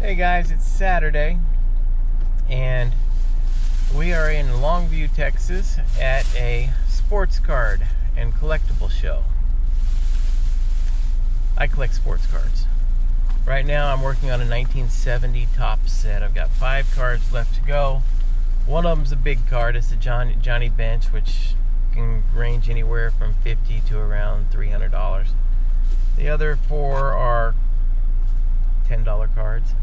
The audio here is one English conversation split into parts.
Hey guys, it's Saturday and we are in Longview, Texas at a sports card and collectible show. I collect sports cards. Right now I'm working on a 1970 top set. I've got 5 cards left to go. One of them's a big card. It's a Johnny Bench, which can range anywhere from $50 to around $300. The other 4 are $10 cards.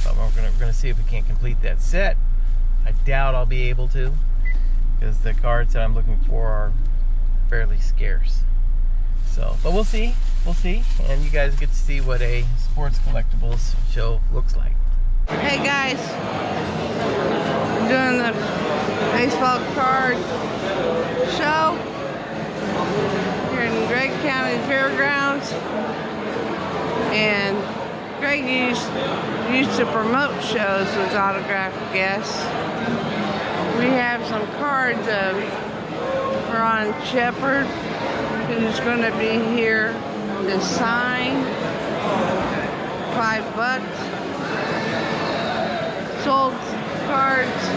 But we're gonna see if we can't complete that set. I doubt I'll be able to, because the cards that I'm looking for are fairly scarce. So, but we'll see, and you guys get to see what a sports collectibles show looks like. Hey guys, we're doing the baseball card show here in Gregg County Fairgrounds, and Greg used to promote shows with autographed guests. We have some cards of Ron Shepard, who's going to be here to sign. $5. Sold cards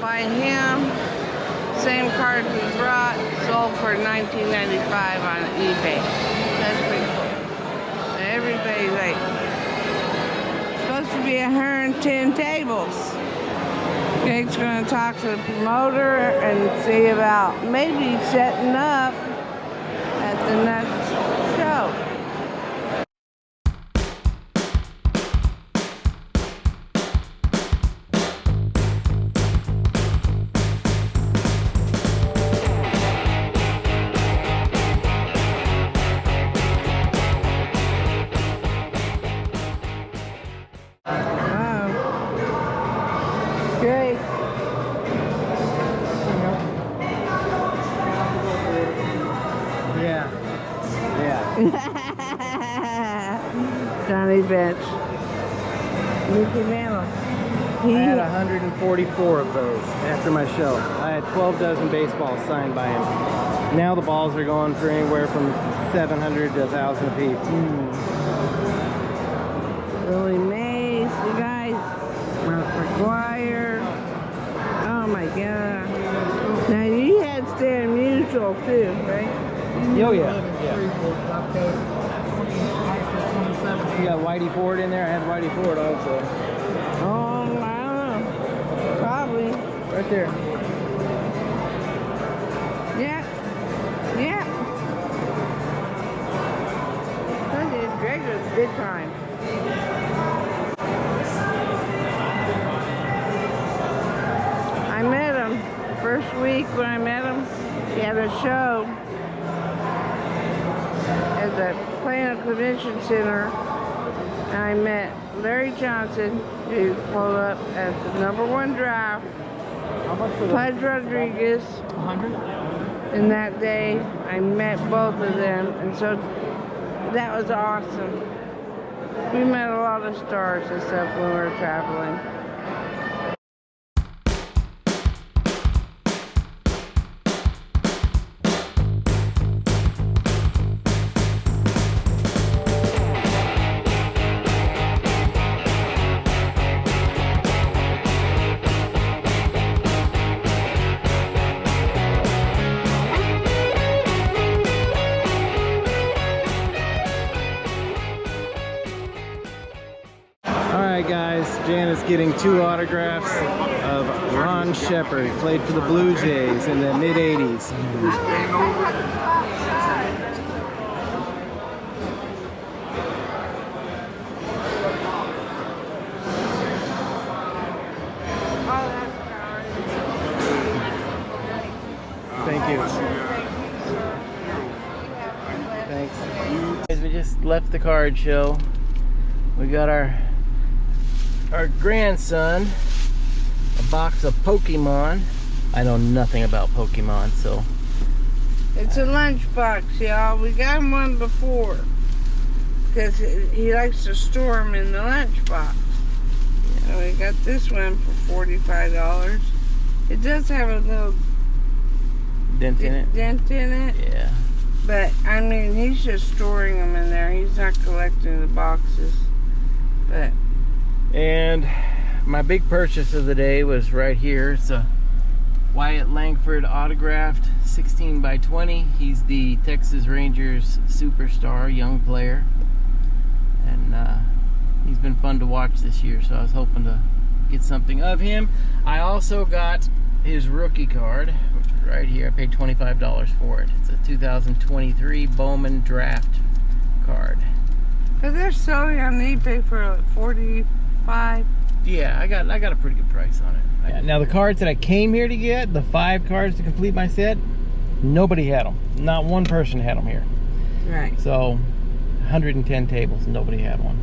by him. Same cards we brought, sold for $19.95 on eBay. That's pretty cool. Everybody's like, supposed to be 110 tables. Greg's going to talk to the promoter and see about maybe setting up at the next show. Great. Johnny Bench. Mickey Mantle. I had 144 of those after my show. I had 12 dozen baseballs signed by him. Now the balls are going for anywhere from 700 to 1,000 apiece. Billy Mays, you guys. Mark McGuire. Oh my God. Now you had Stan Musial too, right? Oh yeah. You got Whitey Ford in there. I had Whitey Ford also. Oh, I don't know. Probably. Right there. Yeah. Yeah. Greg was big time. I met him first week when I met him. He had a show at the Plano Convention Center. And I met Larry Johnson, who pulled up as the #1 draft. How much for Pudge Rodriguez. 100? And that day, I met both of them, and so that was awesome. We met a lot of stars and stuff when we were traveling. Alright guys, Janet's getting 2 autographs of Ron Shepard. He played for the Blue Jays in the mid-80s. Thank you. Thanks. We just left the card show. We got our grandson a box of Pokemon. I know nothing about Pokemon, so It's a lunchbox, y'all. We got him one before because he likes to store them in the lunchbox. So we got this one for $45. It does have a little dent in it. Yeah. But, I mean, he's just storing them in there. He's not collecting the boxes. But... And my big purchase of the day was right here. It's a Wyatt Langford autographed 16 by 20. He's the Texas Rangers superstar, young player. And he's been fun to watch this year, so I was hoping to get something of him. I also got his rookie card right here. I paid $25 for it. It's a 2023 Bowman draft card. But they're selling on eBay for like $45. Yeah, I got a pretty good price on it. Yeah, now the cards that I came here to get, the 5 cards to complete my set, nobody had them. Not one person had them here. Right. So 110 tables, nobody had one.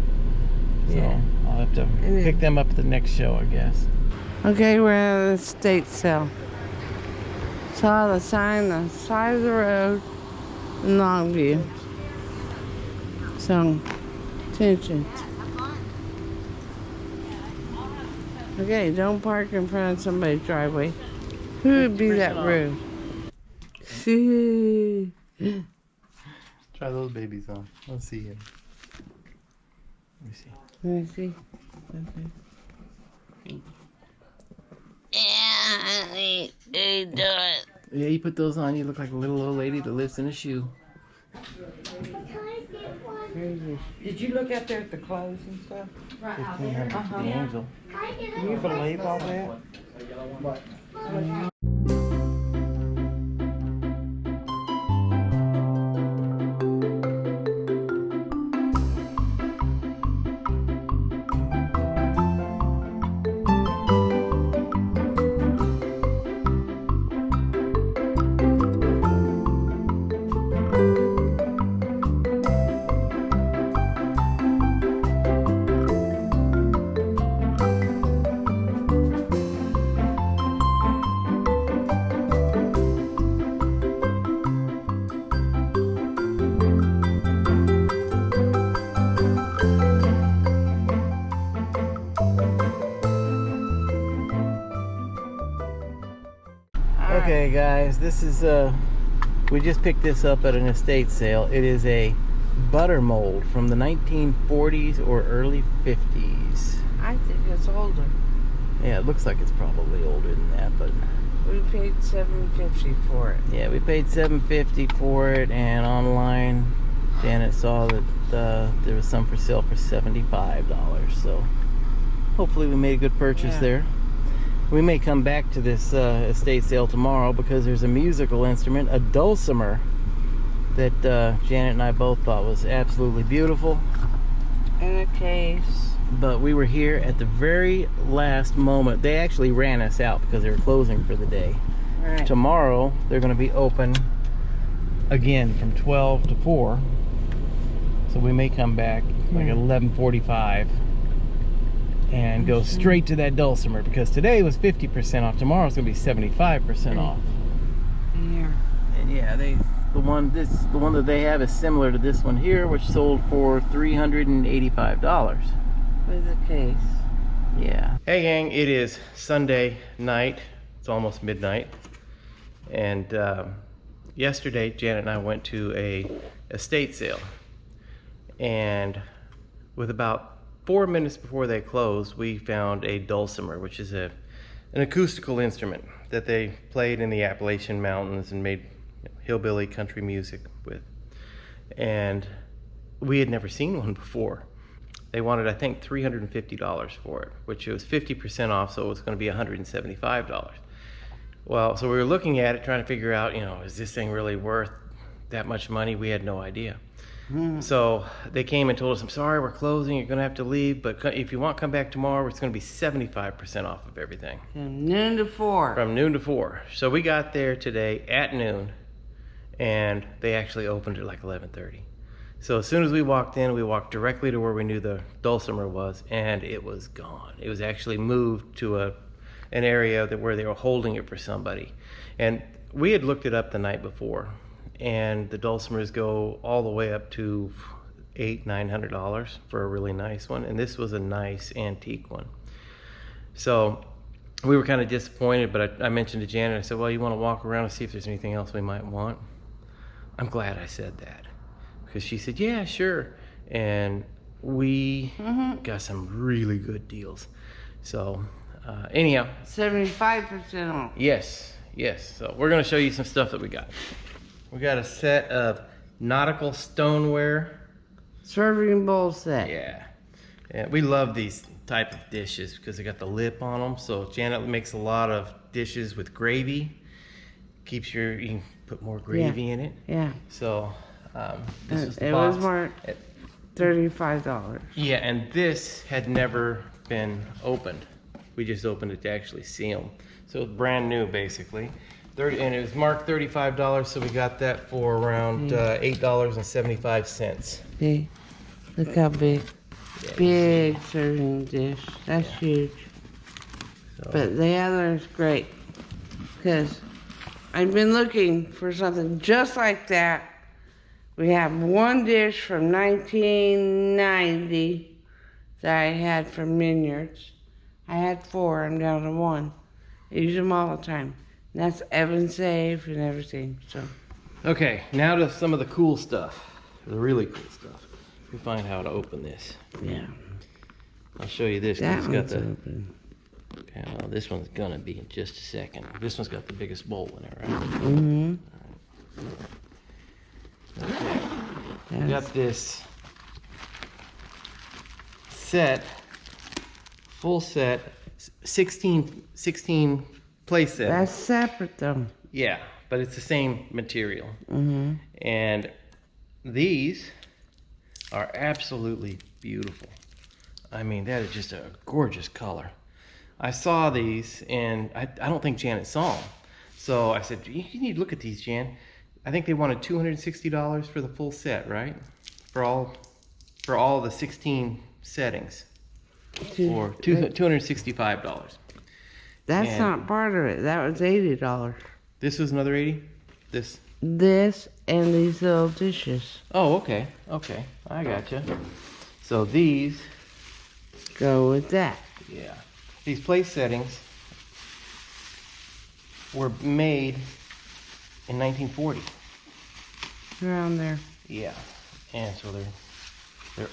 So Yeah. I'll have to pick them up at the next show, I guess. Okay, we're at an estate sale. Saw the sign on the side of the road in Longview. So, attention. Okay, don't park in front of somebody's driveway. Who would be that rude? See. Try those babies on. Let's see him. Let me see. Let me see. Okay. Yeah, he do it. Yeah, you put those on, you look like a little old lady that lives in a shoe. Crazy. Did you look out there at the clothes and stuff? $1,500 for the angel. Can you believe all that? Okay guys, this is we just picked this up at an estate sale. It is a butter mold from the 1940s or early 50s. I think it's older. Yeah, it looks like it's probably older than that, but We paid $7.50 for it. yeah, we paid $7.50 for it, and online Janet saw that there was some for sale for $75. So hopefully we made a good purchase there. We may come back to this estate sale tomorrow because there's a musical instrument, a dulcimer, that Janet and I both thought was absolutely beautiful. In a case. But we were here at the very last moment. They actually ran us out because they were closing for the day. Right. Tomorrow they're going to be open again from 12 to 4. So we may come back like at 11:45 and go straight to that dulcimer, because today was 50% off. Tomorrow's going to be 75% off. Here. And yeah, the one that they have is similar to this one here, which sold for $385. With a case. Yeah. Hey gang, it is Sunday night. It's almost midnight. And yesterday, Janet and I went to a estate sale. And with about 4 minutes before they closed, we found a dulcimer, which is an acoustical instrument that they played in the Appalachian Mountains and made hillbilly country music with. And we had never seen one before. They wanted, I think, $350 for it, which was 50% off, so it was going to be $175. Well, so we were looking at it, trying to figure out, is this thing really worth that much money? We had no idea. So they came and told us, I'm sorry, we're closing, you're going to have to leave, but if you want, come back tomorrow. It's going to be 75% off of everything. From noon to 4. From noon to 4. So we got there today at noon, and they actually opened at like 11:30. So as soon as we walked in, we walked directly to where we knew the dulcimer was, and it was gone. It was actually moved to an area where they were holding it for somebody. And we had looked it up the night before, and the dulcimers go all the way up to $800-900 for a really nice one, and this was a nice antique one. So we were kind of disappointed, but I mentioned to Janet, I said, well, you want to walk around and see if there's anything else we might want? I'm glad I said that, because she said, yeah, sure. And we got some really good deals. So anyhow. 75% off. Yes. So we're going to show you some stuff that we got. We got a set of nautical stoneware. Serving bowl set. Yeah, we love these type of dishes because they got the lip on them. So Janet makes a lot of dishes with gravy. You can put more gravy in it. Yeah. So this was the it box. was marked $35. Yeah, and this had never been opened. We just opened it to actually see them. So it's brand new, basically. And it was marked $35, so we got that for around $8.75. See? Look how big. Yeah, Big serving dish. That's huge. So, But the other is great. Because I've been looking for something just like that. We have one dish from 1990 that I had from Minyards. I had 4. I'm down to 1. I use them all the time. And that's Evan safe and everything. So. okay, now to some of the cool stuff. The really cool stuff. Let me find how to open this. Yeah. I'll show you this. That It's one's got the. open. Okay, well, this one's gonna be in just a second. This one's got the biggest bowl in it, right? Mm-hmm. Okay. We got this set, full set, 16 play set. That's separate though. Yeah, but it's the same material. Mm-hmm. And these are absolutely beautiful. I mean, that is just a gorgeous color. I saw these, and I don't think Janet saw them. So I said, you need to look at these, Jan. I think they wanted $260 for the full set, right? For all the 16 settings. Or $265. That's not part of it. That was $80. This was another 80? This and these little dishes. Oh, okay. I gotcha. So these go with that. Yeah. These place settings were made in 1940. Around there. Yeah. And so they're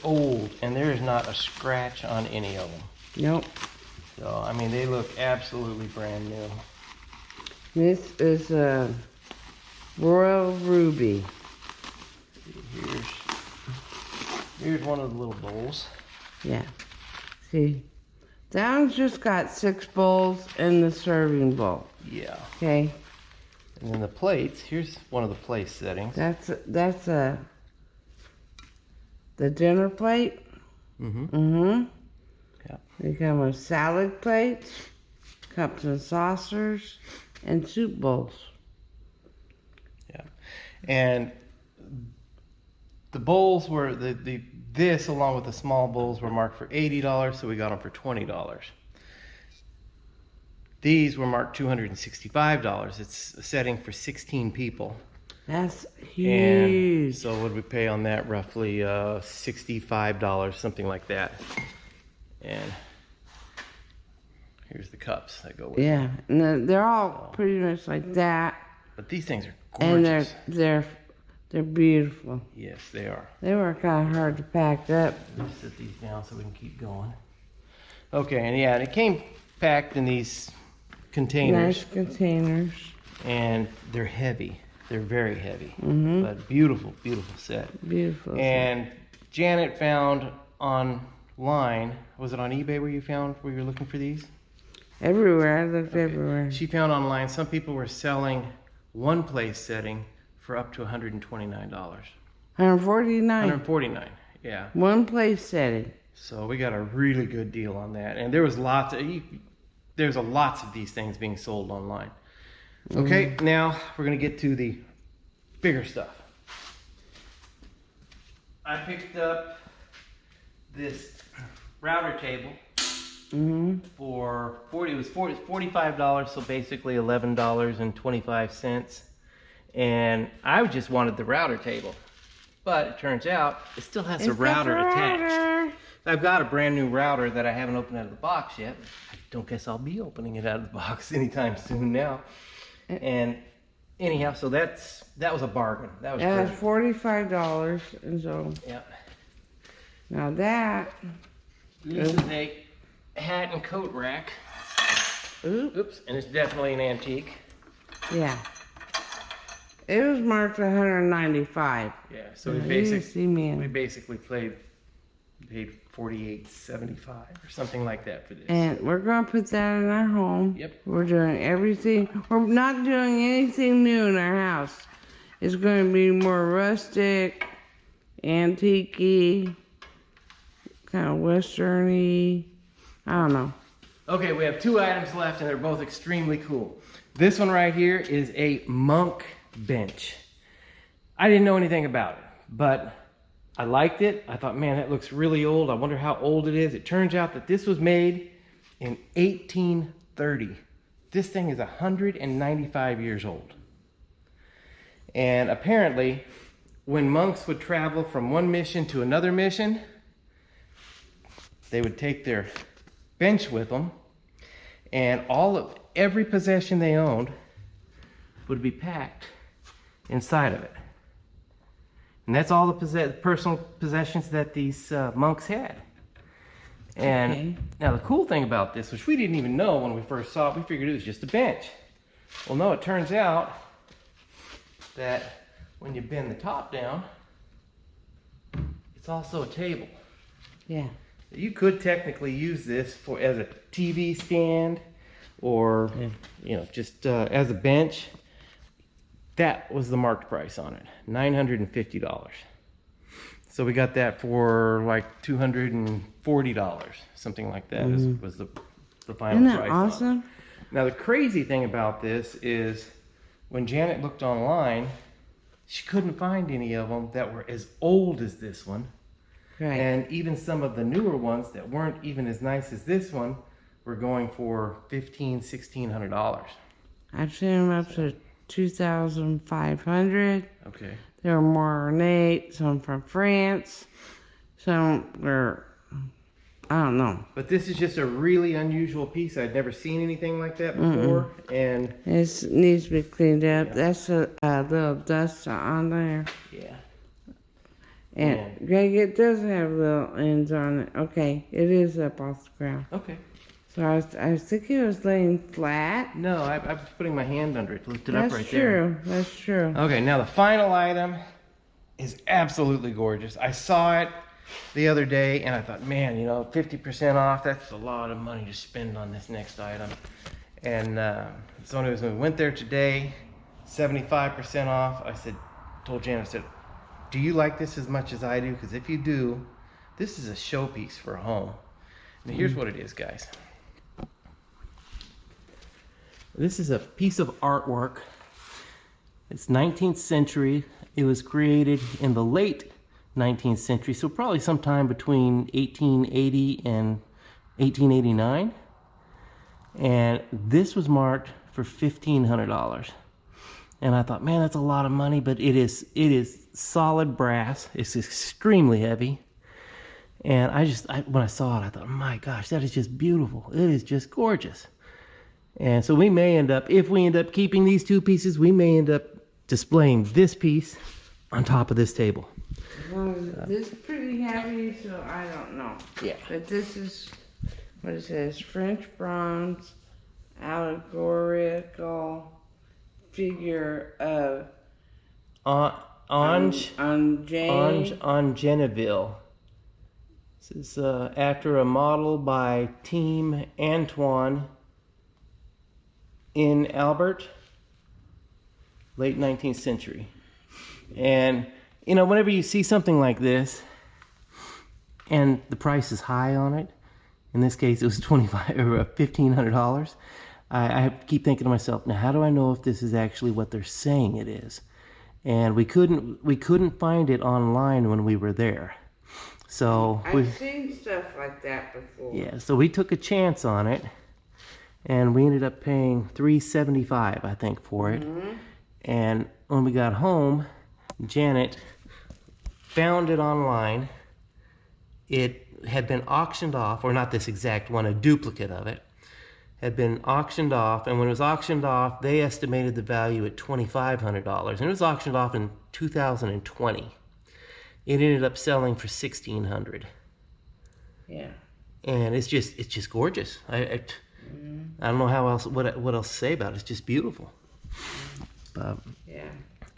old, and there is not a scratch on any of them. Nope. So, I mean, they look absolutely brand new. This is a Royal Ruby. Here's one of the little bowls. Yeah. See, that one's just got 6 bowls and the serving bowl. Yeah. Okay. And then the plates. Here's one of the place settings. That's the dinner plate. Mm-hmm. Yeah. They come with salad plates, cups and saucers, and soup bowls. Yeah. And the bowls were this along with the small bowls were marked for $80, so we got them for $20. These were marked $265. It's a setting for 16 people. That's huge. And so what did we pay on that? Roughly $65, something like that. And here's the cups that go with it. Yeah, and they're all pretty much like that. But these things are gorgeous. And they're beautiful. Yes, they are. They were kind of hard to pack up. Let's set these down so we can keep going. Okay, and yeah, and it came packed in these containers. Nice containers. And they're heavy. They're very heavy. Mm-hmm. But beautiful, beautiful set. Beautiful. And Janet found online, was it on eBay where you were looking for these? Everywhere. I looked everywhere. She found online some people were selling one place setting for up to $129. $149. $149, yeah. One place setting. So we got a really good deal on that. And there's lots of these things being sold online. Okay, now we're going to get to the bigger stuff. I picked up this router table for $45, so basically $11.25. And I just wanted the router table. But it turns out it still has a router attached. I've got a brand new router that I haven't opened out of the box yet. I don't guess I'll be opening it out of the box anytime soon now. And anyhow, so that was a bargain. That was Yeah, great. it's $45, and so Yeah. now that. This is a hat and coat rack. Oops, and it's definitely an antique. Yeah. It was marked 195. Yeah, so Yeah, we basically paid $48.75 or something like that for this. And we're gonna put that in our home. Yep. We're doing everything. We're not doing anything new in our house. It's gonna be more rustic, antique-y, kind of western-y. I don't know. Okay, we have 2 items left, and they're both extremely cool. This one right here is a monk bench. I didn't know anything about it, but I liked it. I thought, man, that looks really old. I wonder how old it is. It turns out that this was made in 1830. This thing is 195 years old. And apparently, when monks would travel from one mission to another mission, they would take their bench with them, and every possession they owned would be packed inside of it. And that's all the personal possessions that these monks had. And now the cool thing about this, which we didn't even know when we first saw it, we figured it was just a bench. Well, no, it turns out that when you bend the top down, it's also a table. Yeah. You could technically use this as a TV stand, or just as a bench. That was the marked price on it, $950. So we got that for like $240, something like that. Was the final Isn't that price. awesome? Now the crazy thing about this is, when Janet looked online, she couldn't find any of them that were as old as this one. Right. And even some of the newer ones that weren't even as nice as this one were going for $1,500, $1,600. I've seen them up to 2,500. Okay. They were more ornate, some from France, some were, I don't know. But this is just a really unusual piece. I'd never seen anything like that before. And it needs to be cleaned up. Yeah. That's a little dust on there. Yeah. And Greg, it does have little ends on it. Okay, it is up off the ground. Okay. So I was thinking it was laying flat. No, I was putting my hand under it to lift it up right there. That's true. Okay, now the final item is absolutely gorgeous. I saw it the other day and I thought, man, 50% off, that's a lot of money to spend on this next item. And so anyways, when we went there today, 75% off, told Janet, I said, do you like this as much as I do? Because if you do, this is a showpiece for a home. Now here's what it is, guys. This is a piece of artwork. It's 19th century. It was created in the late 19th century, so probably sometime between 1880 and 1889. And this was marked for $1,500. And I thought, man, that's a lot of money, but it is solid brass. It's extremely heavy. And when I saw it, I thought, my gosh, that is just beautiful. It is just gorgeous. And so we may end up, if we end up keeping these 2 pieces, we may end up displaying this piece on top of this table. Well, this is pretty heavy, so I don't know. Yeah. But this is what it says: French bronze, allegorical figure of Angeville. This is after a model by Team Antoine in Albert, late 19th century. And whenever you see something like this and the price is high on it, in this case it was $1,500, I keep thinking to myself, now how do I know if this is actually what they're saying it is? And we couldn't find it online when we were there. So I've seen stuff like that before. Yeah, so we took a chance on it, and we ended up paying $375, I think, for it. And when we got home, Janet found it online. It had been auctioned off, or not this exact one, a duplicate of it, had been auctioned off, and when it was auctioned off, they estimated the value at $2,500, and it was auctioned off in 2020. It ended up selling for $1,600. Yeah. And it's just gorgeous. I don't know how else what else to say about it. It's just beautiful. Yeah.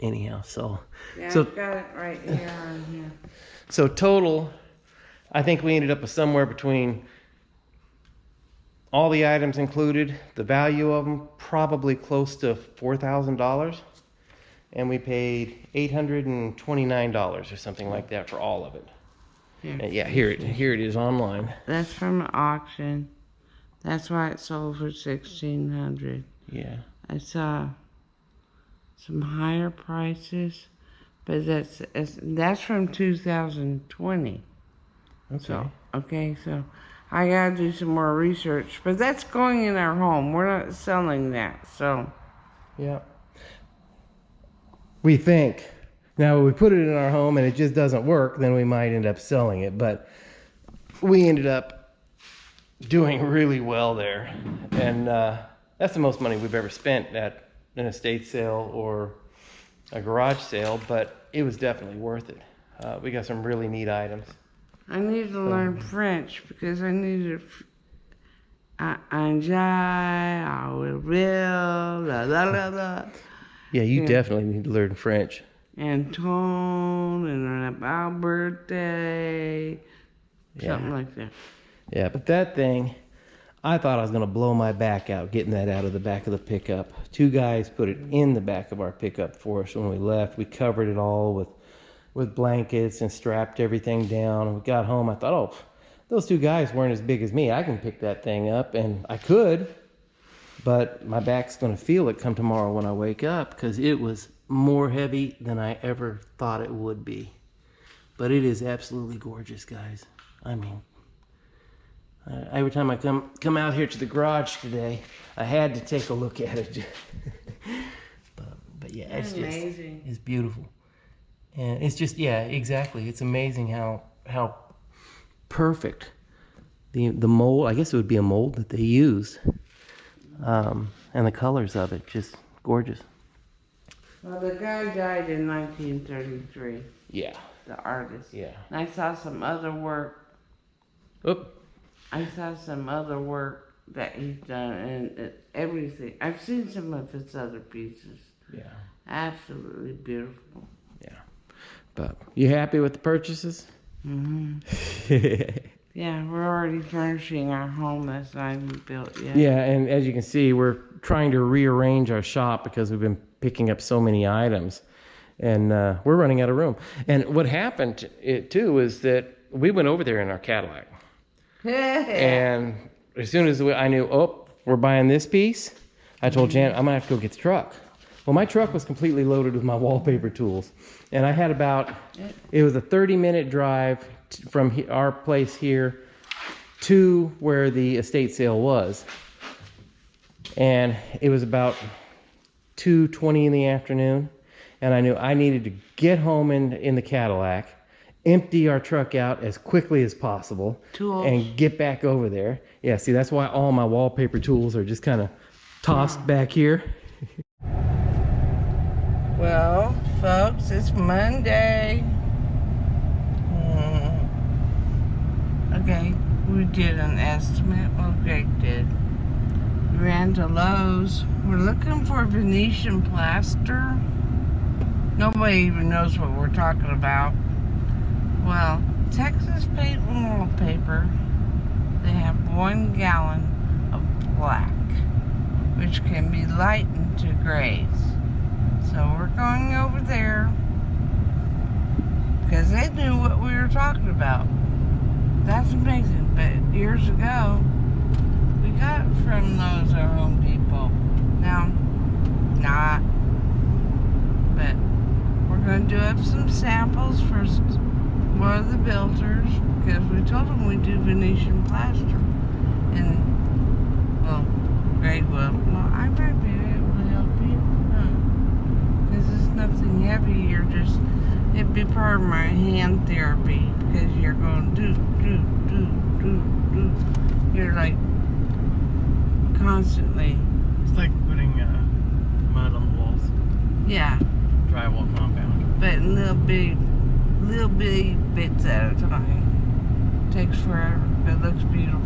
Anyhow, so I've got it right here on here. So total, I think we ended up with somewhere between all the items included, the value of them, probably close to $4,000, and we paid $829 or something like that for all of it. And yeah, here it is online. That's from an auction. That's why it sold for $1,600. Yeah. I saw some higher prices, but that's from 2020. Okay. So I gotta do some more research, but that's going in our home. We're not selling that, so. Yeah. We think. Now, if we put it in our home and it just doesn't work, then we might end up selling it. But we ended up doing really well there. And that's the most money we've ever spent at an estate sale or a garage sale, but it was definitely worth it. We got some really neat items. I need to learn French because I need to. I will, la la la la. Yeah, you definitely need to learn French. Antoine and about birthday, something like that. Yeah, but that thing, I thought I was going to blow my back out getting that out of the back of the pickup. Two guys put it in the back of our pickup for us when we left. We covered it all with blankets and strapped everything down. And we got home, I thought, oh, those two guys weren't as big as me. I can pick that thing up, and I could, but my back's going to feel it come tomorrow when I wake up because it was more heavy than I ever thought it would be. But it is absolutely gorgeous, guys. I mean, every time I come out here to the garage today, I had to take a look at it. but yeah, it's just amazing. It's beautiful. And it's just, yeah, exactly. It's amazing how perfect the mold, I guess it would be a mold that they used, and the colors of it, just gorgeous. Well, the guy died in 1933. Yeah. The artist. Yeah. And I saw some other work. I saw some other work that he's done, and everything. I've seen some of his other pieces. Yeah. Absolutely beautiful. Yeah. But you happy with the purchases? Mm-hmm. Yeah, we're already furnishing our home that's not even built yet. Yeah, and as you can see, we're trying to rearrange our shop because we've been picking up so many items, and we're running out of room. And what happened too is that we went over there in our Cadillac, and as soon as I knew, oh, we're buying this piece, I told Jan, I'm gonna have to go get the truck. Well, my truck was completely loaded with my wallpaper tools, and I had it was a 30-minute drive from our place here to where the estate sale was, and it was about 2:20 in the afternoon, and I knew I needed to get home in the Cadillac, empty our truck out as quickly as possible, and get back over there. Yeah, see, that's why all my wallpaper tools are just kind of tossed back here. Well, folks, it's Monday. Okay, we did an estimate. Well, Greg did. We ran to Lowe's. We're looking for Venetian plaster. Nobody even knows what we're talking about. Well, Texas paint and wallpaper, they have 1 gallon of black, which can be lightened to grays. So we're going over there because they knew what we were talking about. That's amazing. But years ago, we got it from Lowe's or Home Depot. Now, not. But we're going to do up some samples for one of the builders because we told them we do Venetian plaster. And, well, Greg will. Well, I might be able to help you. Because it's nothing heavy. It'd be part of my hand therapy because you're going do. You're like constantly. It's like putting mud on the walls. Yeah, Drywall compound. but in little bitty bits at a time. Takes forever, but it looks beautiful.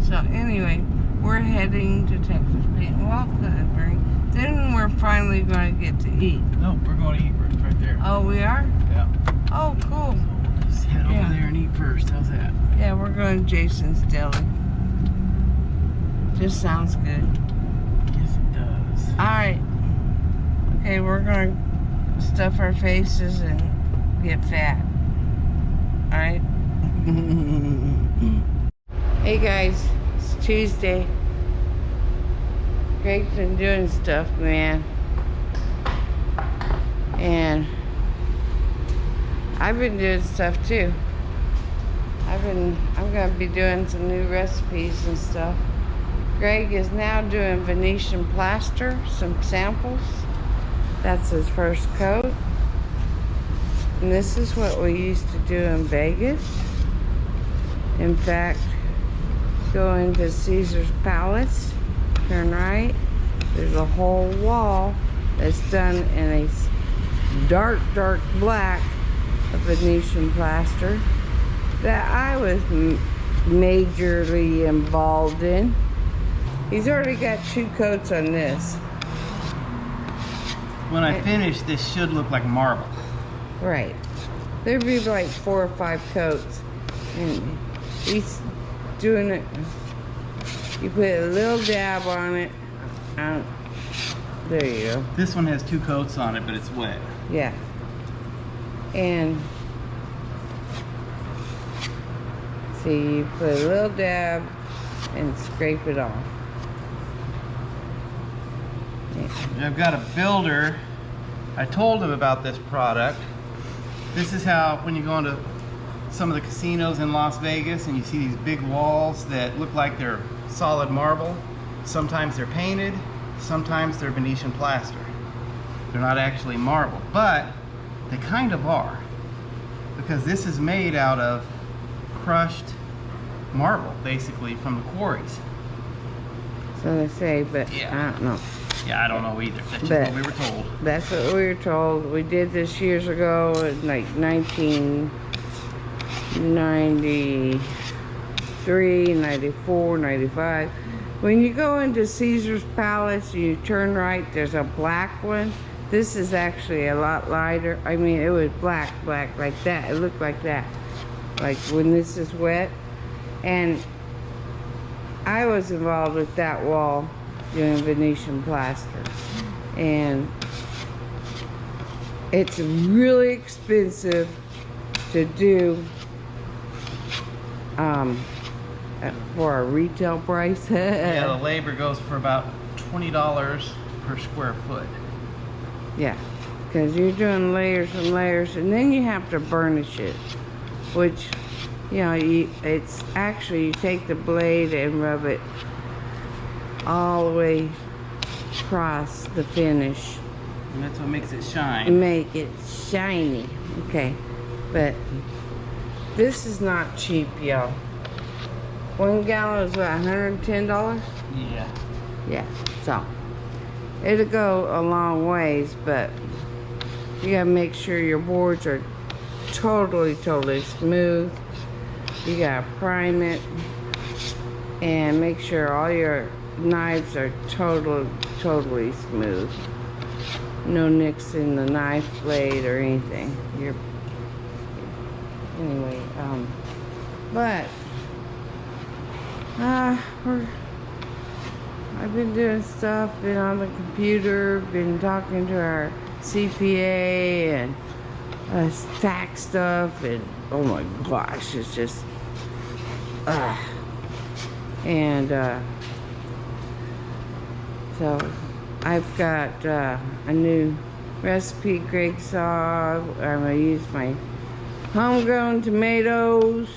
So anyway, we're heading to Texas Paint and Wall Covering. Then we're finally going to get to eat. No, we're going to eat first, right there. Oh, we are? Yeah. Oh, cool. So we'll just head over there and eat first. How's that? Yeah, we're going to Jason's Deli. Just sounds good. Yes, it does. Alright. Okay, we're going to stuff our faces and get fat. Alright? Hey guys, it's Tuesday. Greg's been doing stuff, man. And I've been doing stuff too. I'm gonna be doing some new recipes and stuff. Greg is now doing Venetian plaster, some samples. That's his first coat. And this is what we used to do in Vegas. In fact, go into Caesar's Palace, turn right. There's a whole wall that's done in a dark black of Venetian plaster that I was majorly involved in. He's already got 2 coats on this. When I finish, this should look like marble. Right. There'd be like 4 or 5 coats. And he's doing it. You put a little dab on it. There you go. This one has 2 coats on it, but it's wet. Yeah. And see, you put a little dab and scrape it off. Yeah. I've got a builder. I told him about this product. This is how, when you go into some of the casinos in Las Vegas and you see these big walls that look like they're solid marble, sometimes they're painted, sometimes they're Venetian plaster. They're not actually marble, but they kind of are, because this is made out of crushed marble, basically, from the quarries. So they say, but Yeah. I don't know. Yeah, I don't know either. That's just But what we were told. that's what we were told. We did this years ago in like 1993, 94, 95. When you go into Caesar's Palace, you turn right, there's a black one. This is actually a lot lighter. I mean, it was black like that. It looked like that. Like when this is wet. And I was involved with that wall doing Venetian plaster. And it's really expensive to do for a retail price. Yeah, the labor goes for about $20 per square foot. Yeah, because you're doing layers and layers, and then you have to burnish it, which, you know, it's actually, you take the blade and rub it all the way across the finish. And that's what makes it shine. Make it shiny. Okay, but this is not cheap, y'all. 1 gallon is what, $110? Yeah. Yeah, so it'll go a long ways, but you gotta make sure your boards are totally smooth. You gotta prime it and make sure all your knives are totally smooth. No nicks in the knife blade or anything. Anyway, but I've been doing stuff, been on the computer, been talking to our CPA and tax stuff, and oh my gosh, it's just and so I've got a new recipe Greg saw. I'm gonna use my homegrown tomatoes,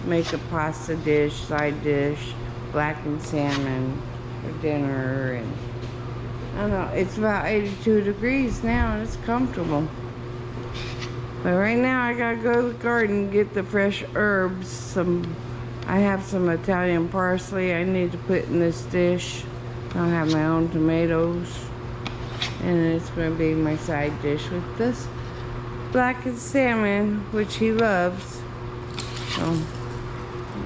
make a pasta dish, side dish, blackened salmon for dinner. And I don't know, it's about 82 degrees now and it's comfortable. But right now I gotta go to the garden and get the fresh herbs, some I have some Italian parsley I need to put in this dish. I'll have my own tomatoes. And it's going to be my side dish with this blackened salmon, which he loves.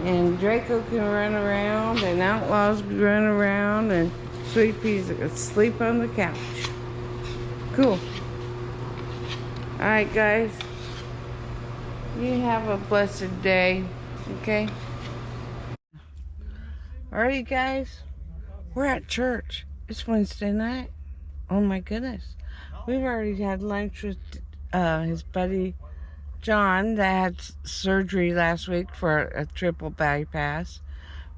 And Draco can run around, and Outlaws can run around, and Sweet Peas can sleep on the couch. Cool. Alright, guys. You have a blessed day, okay? Alright, guys. We're at church. It's Wednesday night. Oh my goodness. We've already had lunch with his buddy John that had surgery last week for a triple bypass.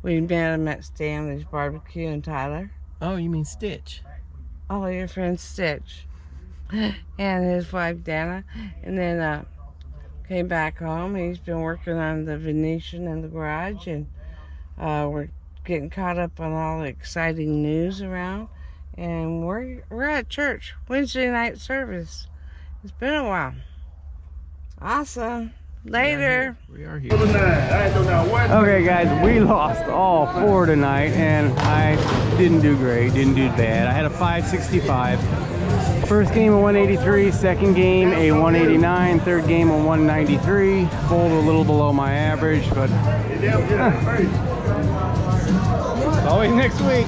We met him at Stanley's Barbecue in Tyler. Oh, you mean Stitch? Oh, your friend Stitch. And his wife Dana. And then came back home. He's been working on the Venetian in the garage. And we're getting caught up on all the exciting news around. And we're at church. Wednesday night service. It's been a while. Awesome. Later. We are here. Okay, guys, we lost all 4 tonight, and I didn't do great, didn't do bad. I had a 565. First game a 183, second game a 189, third game a 193. Bowled a little below my average, but always next week.